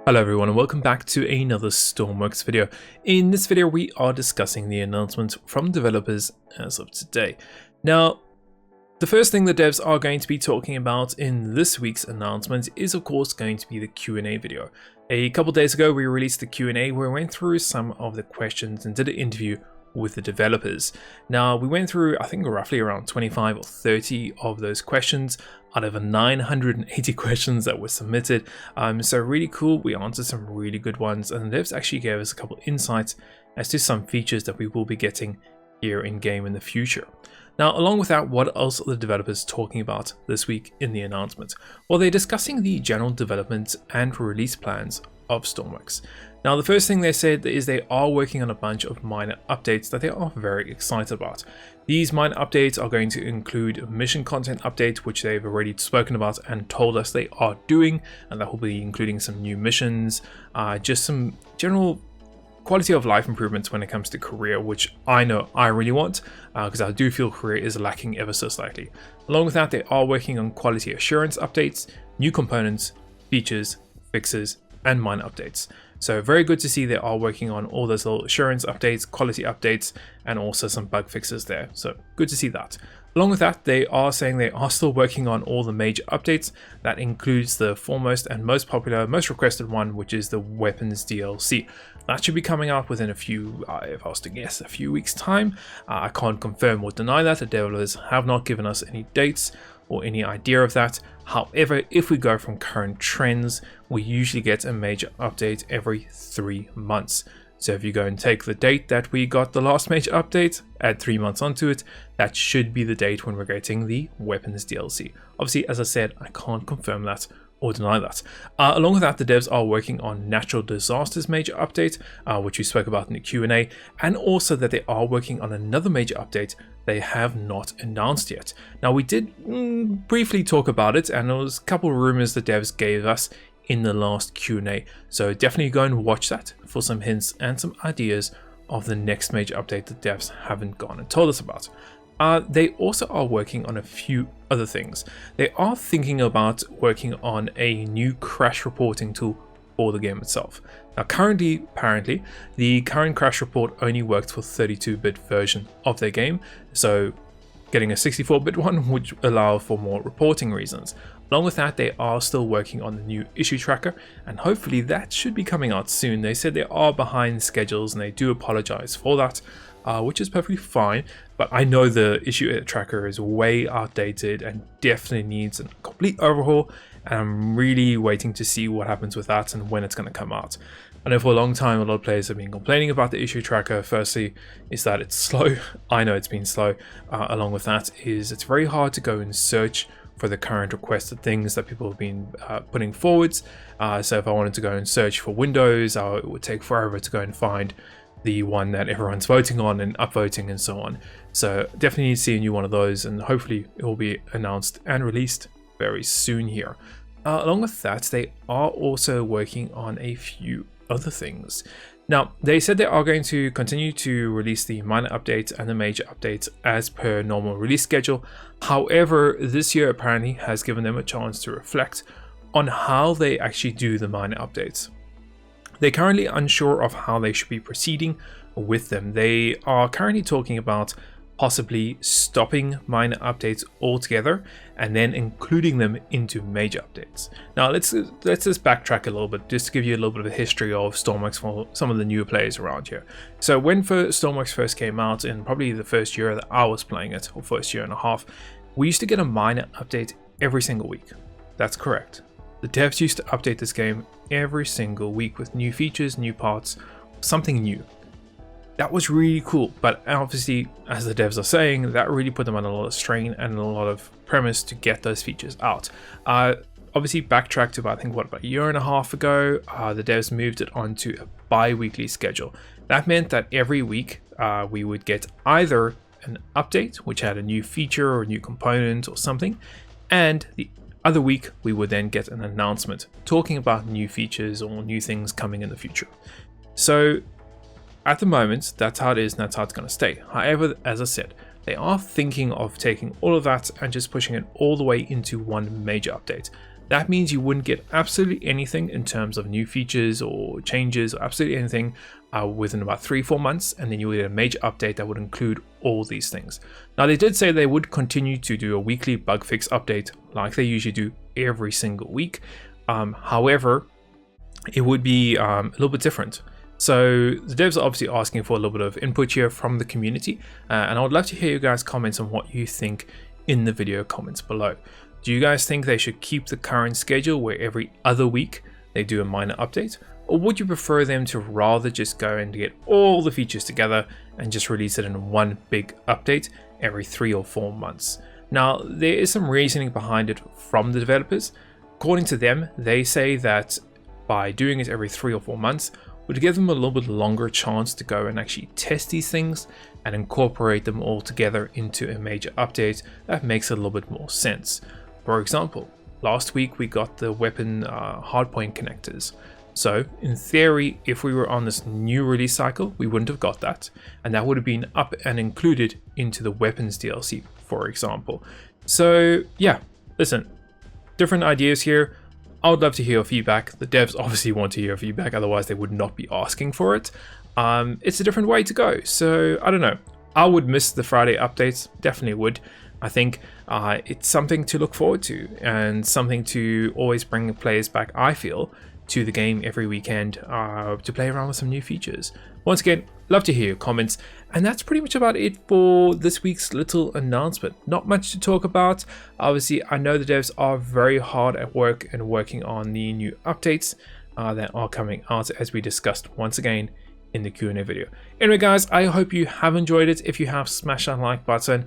Hello everyone and welcome back to another Stormworks video. In this video we are discussing the announcements from developers as of today. Now, the first thing the devs are going to be talking about in this week's announcement is of course going to be the Q&A video. A couple days ago we released the Q&A where we went through some of the questions and did an interview with the developers. Now we went through I think roughly around 25 or 30 of those questions out of 980 questions that were submitted. So really cool, we answered some really good ones and the devs actually gave us a couple insights as to some features that we will be getting here in game in the future. Now along with that, what else are the developers talking about this week in the announcement? Well, they're discussing the general development and release plans of Stormworks. Now the first thing they said is they are working on a bunch of minor updates that they are very excited about. These minor updates are going to include mission content updates, which they've already spoken about and told us they are doing, and that will be including some new missions, just some general quality of life improvements when it comes to career, which I know I really want because I do feel career is lacking ever so slightly. Along with that, they are working on quality assurance updates, new components, features, fixes, and minor updates. So very good to see they are working on all those little assurance updates, quality updates, and also some bug fixes there. So good to see that. Along with that, they are saying they are still working on all the major updates. That includes the foremost and most popular, most requested one, which is the weapons DLC. That should be coming out within a few, if I was to guess, a few weeks time. I can't confirm or deny that. The developers have not given us any dates or any idea of that. However, if we go from current trends, we usually get a major update every 3 months. So if you go and take the date that we got the last major update, add 3 months onto it, that should be the date when we're getting the weapons DLC. Obviously, as I said, I can't confirm that or deny that. Along with that, the devs are working on natural disasters major update, which we spoke about in the Q&A, and also that they are working on another major update they have not announced yet. Now we did briefly talk about it, and there was a couple of rumors the devs gave us in the last Q&A, so definitely go and watch that for some hints and some ideas of the next major update the devs haven't gone and told us about. They also are working on a few other things. They are thinking about working on a new crash reporting tool for the game itself. Now currently, apparently, the current crash report only works for 32-bit version of their game, so getting a 64-bit one would allow for more reporting reasons. Along with that, they are still working on the new issue tracker, and hopefully that should be coming out soon. They said they are behind schedules and they do apologize for that, which is perfectly fine, but I know the issue tracker is way outdated and definitely needs a complete overhaul, and I'm really waiting to see what happens with that and when it's going to come out. I know for a long time a lot of players have been complaining about the issue tracker. Firstly is that it's slow. I know it's been slow. Along with that is it's very hard to go and search for the current requested things that people have been putting forwards. So if I wanted to go and search for Windows, it would take forever to go and find the one that everyone's voting on and upvoting and so on. So definitely need to see a new one of those, and hopefully it will be announced and released very soon here. Along with that, they are also working on a few other things. Now, they said they are going to continue to release the minor updates and the major updates as per normal release schedule. However, this year apparently has given them a chance to reflect on how they actually do the minor updates. They're currently unsure of how they should be proceeding with them. They are currently talking about possibly stopping minor updates altogether and then including them into major updates. Now let's just backtrack a little bit just to give you a little bit of a history of Stormworks for some of the newer players around here. So when Stormworks first came out, in probably the first year that I was playing it, or first year and a half, we used to get a minor update every single week. That's correct. The devs used to update this game every single week with new features, new parts, something new. That was really cool, but obviously, as the devs are saying, that really put them on a lot of strain and a lot of premise to get those features out. Obviously, backtrack to about a year and a half ago, the devs moved it onto a bi-weekly schedule. That meant that every week we would get either an update, which had a new feature or a new component or something, and the other week we would then get an announcement talking about new features or new things coming in the future. So at the moment, that's how it is and that's how it's going to stay. However, as I said, they are thinking of taking all of that and just pushing it all the way into one major update. That means you wouldn't get absolutely anything in terms of new features or changes or absolutely anything within about 3-4 months, and then you would get a major update that would include all these things. Now, they did say they would continue to do a weekly bug fix update like they usually do every single week. However, it would be a little bit different. So the devs are obviously asking for a little bit of input here from the community, and I would love to hear you guys' comments on what you think in the video comments below. Do you guys think they should keep the current schedule where every other week they do a minor update? Or would you prefer them to rather just go and get all the features together and just release it in one big update every 3 or 4 months? Now, there is some reasoning behind it from the developers. According to them, they say that by doing it every 3 or 4 months would give them a little bit longer chance to go and actually test these things and incorporate them all together into a major update that makes a little bit more sense. For example, last week we got the weapon hardpoint connectors. So in theory, if we were on this new release cycle, we wouldn't have got that, and that would have been up and included into the weapons DLC, for example. So yeah, listen, different ideas here. I would love to hear your feedback. The devs obviously want to hear feedback, otherwise they would not be asking for it. It's a different way to go, so I don't know. I would miss the Friday updates, definitely would. I think it's something to look forward to and something to always bring players back, I feel, to the game every weekend to play around with some new features. Once again, love to hear your comments, and that's pretty much about it for this week's little announcement. Not much to talk about. Obviously, I know the devs are very hard at work and working on the new updates that are coming out, as we discussed once again in the Q&A video. Anyway guys, I hope you have enjoyed it. If you have, smash that like button.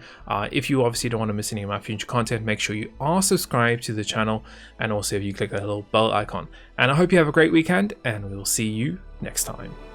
If you obviously don't want to miss any of my future content, make sure you are subscribed to the channel, and also if you click that little bell icon. And I hope you have a great weekend, and we will see you next time.